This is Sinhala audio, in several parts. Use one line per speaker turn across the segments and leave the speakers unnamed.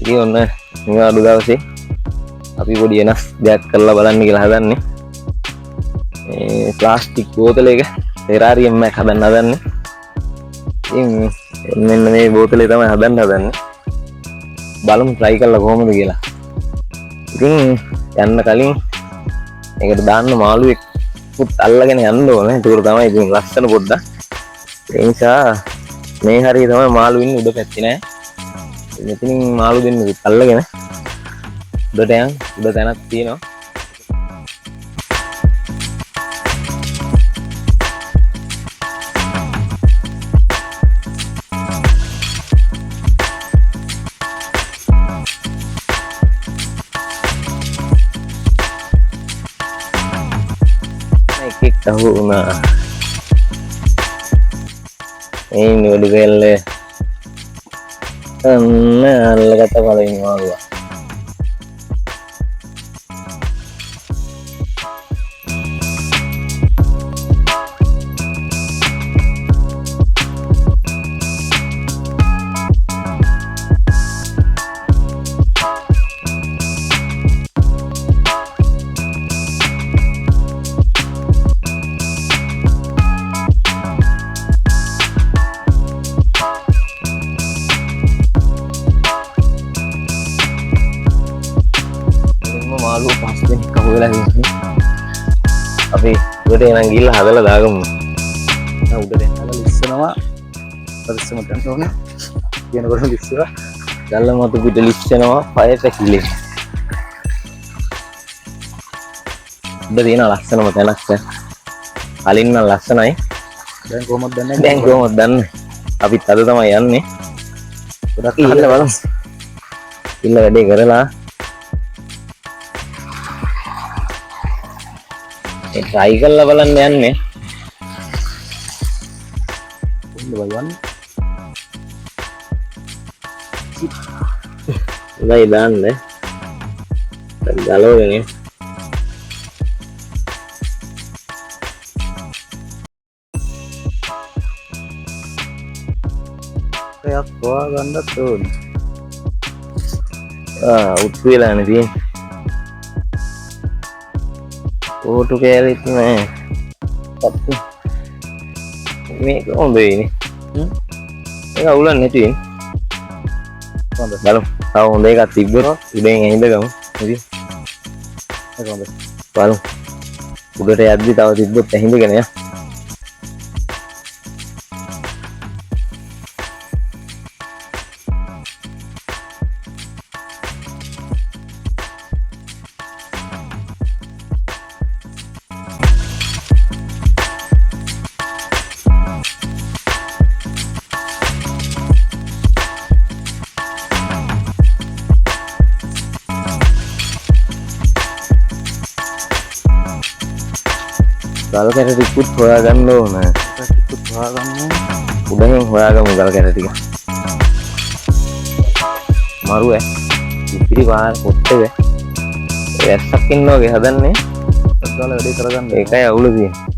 ඉතින් ඔන්න මේ අඩු දවසේ අපි පොඩි වෙනස් දෙයක් කරලා බලන්න කියලා හදන්නේ. මේ ප්ලාස්ටික් බෝතලයක ටෙරාරියම් එකක් හදන්න හදන්නේ. ඉතින් මෙන්න මේ බෝතලේ තමයි හදන්න හදන්නේ. බලමු try කරලා කොහොමද කියලා. ඉතින් යන්න කලින් ඒකට දාන්න මාළුවෙක් පුත් අල්ලගෙන යන්න ඕනේ. ඒක තමයි ඉතින් ලස්සන පොඩ්ඩක්. ඒ නිසා මේ හරිය තමයි මාළු ඉන්නේ උඩ පැත්තේ නෑ. මෙතනින් මාළු දෙන්නෙකුත් අල්ලගෙන උඩට යන් උඩ තැනක් තියෙනවා. එකෙක් අහු වුණා. ඒ නිවැරදි වෙල්ලේ අන්න අල්ලගත්ත පළවෙනි මාළුවා. මාළු පස් දෙනෙක් අහු වෙලා ඉන්නේ. අපි උඩට එනන් ගිහලා හදලා දාගමු. උඩට එනලා ලිස්සනවා. පරිස්සම ගන්න ඕනේ. කියනකොට ලිස්සුවා. දැල්ල මතු පිට ලිස්සනවා. පය පැකිලේ. උඩ තියෙන ලස්සනම තැනක්. කලින් නම් ලස්සනයි. දැන් කොහොමද දන්නේ? දැන් කොහොමද දන්නේ? අපිත් අද තමයි යන්නේ. ගොඩක් ඉන්න බලමු. ඉන්න වැඩේ කරලා try කරලා බලන්න යන්නේ. කොහොමද බලන්නේ? ඉවයි දාන්නේ. ගලවගෙන. එකක් හොයා ගන්නත් ඕනේ. උත් වෙලානේ තියෙන්නේ. ඕටු කෑලිත් නෑ. පත්තු. මේක හොඳ වෙන්නේ. ඒක අවුලක් නැති වෙන්නේ. හොඳ. බලමු. තව හොඳ එකක් තිබ්බොත් උඩෙන් ඇහිඳගමු. ඉතින්. ඒක හොඳ. බලමු. උඩට යද්දි තව තිබ්බොත් ඇහිඳගෙන යා. ගල් කැට ටිකකුත් හොයාගන්න ඕන. ටිකකුත් හොයාගන්න. උඩින් හොයාගමු ගල් කැට ටික. මරු ඉතිරි පාර පොට්ටේ. ඇස්සක් ඉන්නවා වගේ හදන්නේ. අද්දාල වැඩේ කරගන්න. ඒකයි අවුල තියෙන්නේ.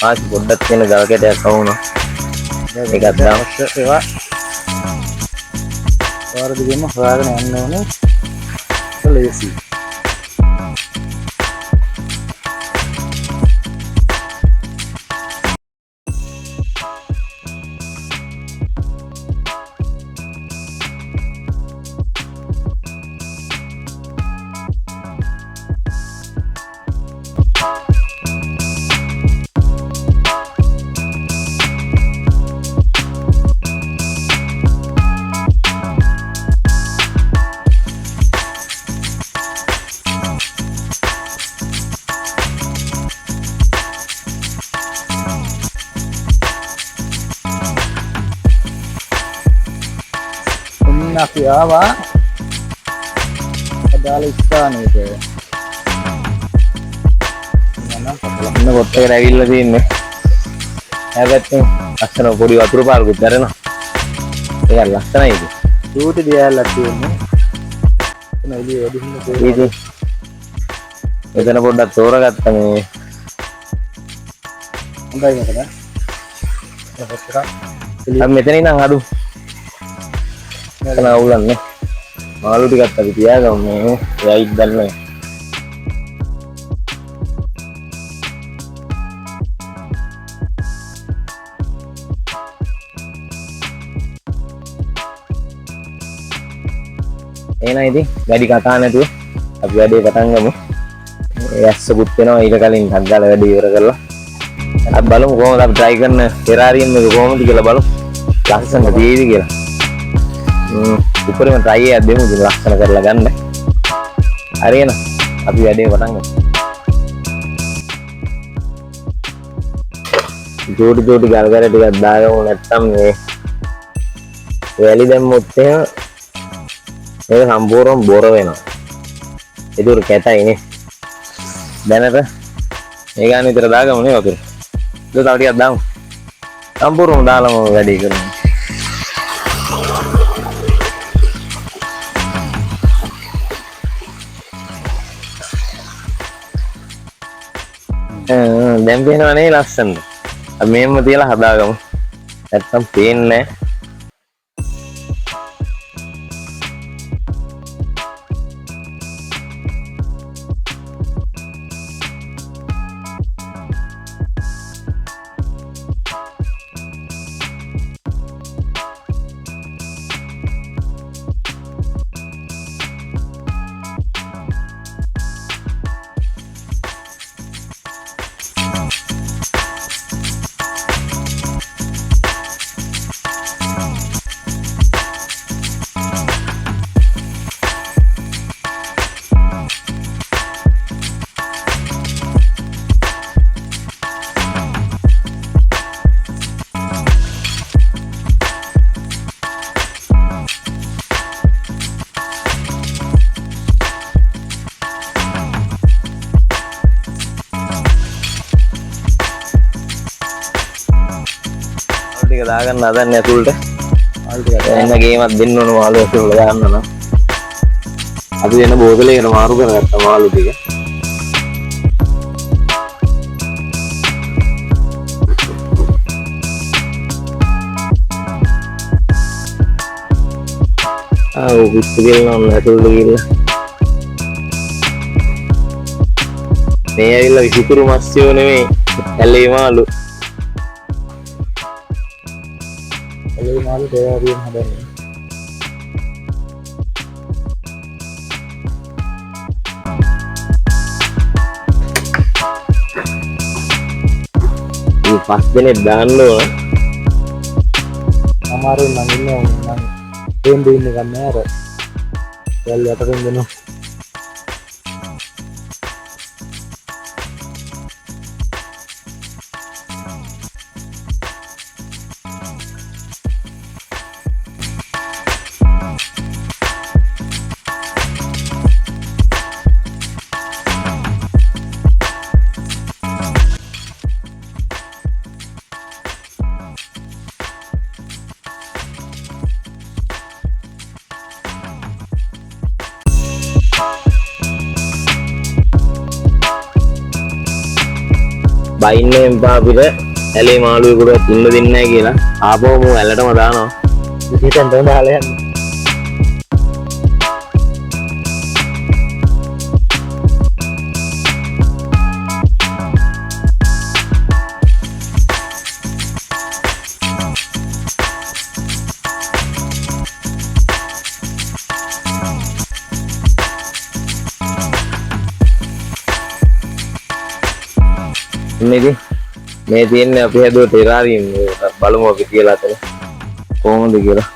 ආස් පොඩ්ඩක් තියෙන ගල් කැටයක් අවුණා. ඒකත් අවශ්‍ය ඒවා. පාරදිගෙම හොයාගෙන යන්න ඕනේ. ලේසි.
අපි ආවා අදාළ ස්ථානයට.
ඉන්න පොත් එකට ඇවිල්ලා තින්නේ. හැබැයි ලස්සන පොඩි වතුර පාරකුත් කරනවා. ඒක ලස්සනයි ඒක.
චූටි දියල්ලක් තියෙන්නේ. එතන එළිය වැඩි හින්න
ඉතින් එතන පොඩ්ඩක් තෝරගත්ත මේ
හොඳයි නේද?
අපි මෙතන ඉඳන් අඩු. එතන අවුලන්නේ. මාළු ටිකක් අපි තියාගමු මේ යයිත් ගන්න. එහෙනම් ඉතින් වැඩි කතා නැතුව අපි වැඩේ පටන් ගමු. ඇස්සකුත් වෙනවා ඊට කලින් ටක් ගාලා වැඩේ ඉවර කරලා. අපි බලමු කොහොමද අපි try කරන ටෙරාරියම් එක කොහොමද කියලා බලමු. ලස්සන දෙයිද කියලා. උඩරම try එකක් දෙමු ඉතින් ලස්සන කරලා ගන්න. හරි එහෙනම් අපි වැඩේ පටන් ගමු. ජෝඩි ගල් ගල ටිකක් දාගමු නැත්තම් මේ වැලි දැම්මොත් එහෙම මේක සම්පූර්ණයෙන් බොර වෙනවා. ඒක උර කැටයිනේ. දැනට මේ ගාන විතර දාගමු නේ වතුර. ඒක තව ටිකක් දාමු. සම්පූර්ණයෙන් දාලාම වැඩි කරමු. දැන් පේනවා නේ ලස්සනද? අපි මෙහෙම තියලා හදාගමු. නැත්තම් පේන්නේ නැහැ. ටික දාගන්න හදන්නේ ඇතුළට. මාළු ටික එන්න ගේමක් දෙන්න ඕන මාළු ඇතුළට දාන්න නම්. අපි වෙන බෝතලයකට මාරු කරගත්තා මාළු ටික. ඔව් පිස්සු ගිල්ලනවා ඇතුළට ගිහිල්ලා. මේ ඇවිල්ලා විසිතුරු මස්සියෝ නෙමෙයි. ඇලේ මාළු.
ඒ මාළු ටෙරාරියම් හදන්නේ.
මේ පස් දෙනෙක් දාන්න ඕන.
අමාරුයි නම් ඉන්නේ නම් දෙන්න ඉන්න ගන්න අර. දැල් යටටින් දෙනවා.
බයින්නේ එම්පා අපිට ඇලේ මාළුවෙකුට ඉන්න දෙන්නේ නැහැ කියලා ආපහු මම ඇලටම දානවා.
ඉතින් දැන් දාලා යන්න.
මේ තියෙන්නේ අපි හැදුව ටෙරාරියම් එක. බලමු අපි කියලා අතන කොහොමද කියලා.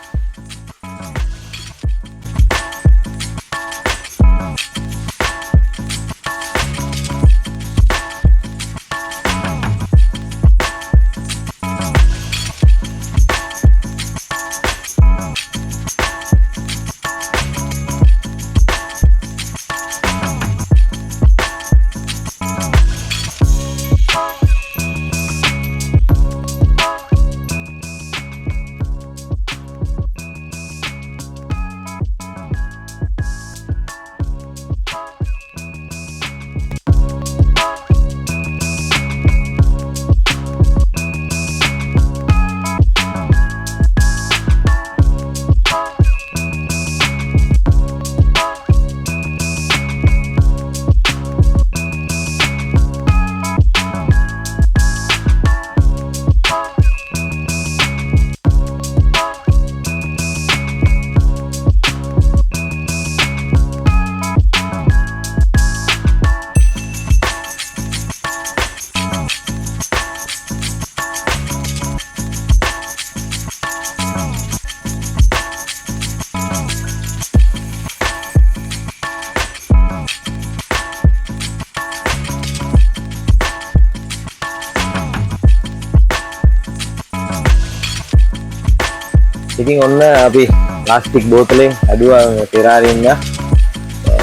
ඉතින් ඔන්න අපි ප්ලාස්ටික් බෝතලෙන් හැදුවා ටෙරාරියම් එක.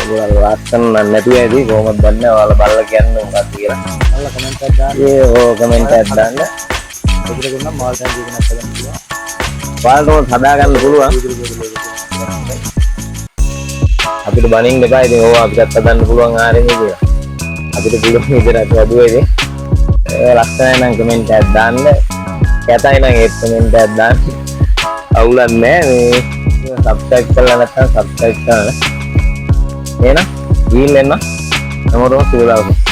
ඔයාලා ලස්සන නැතුව ඇති කොහොමද දන්නේ ඔයාලා බලලා කියන්න මොකක්ද කියලා.
අල්ල කමෙන්ට් එකක් දාන්න.
කමෙන්ට් එකක් දාන්න.
ඒකට ගොන්න මාල් ටැංකිය කෙනෙක් හදන්න පුළුවන්.
ඔයාලට හදා ගන්න පුළුවන්. අපිට බනින්න එපා. ඉතින් ඕවා අපිටත් හදන්න පුළුවන් ආරෙන්නේ කියලා. අපිට පුළුවන් විදිහට හදුවා ඉතින්. ලස්සනයි නම් කමෙන්ට් එකක් දාන්න. කැතයි නම් ඒ කමෙන්ට් එකක් දාන්න. අවුලක් නැහැ මේ සබ්ස්ක්‍රයිබ් කරලා නැත්නම් සබ්ස්ක්‍රයිබ් කරන්න. එහෙනම් ගිහින් එන්න. හැමෝටම සුබ දවසක්.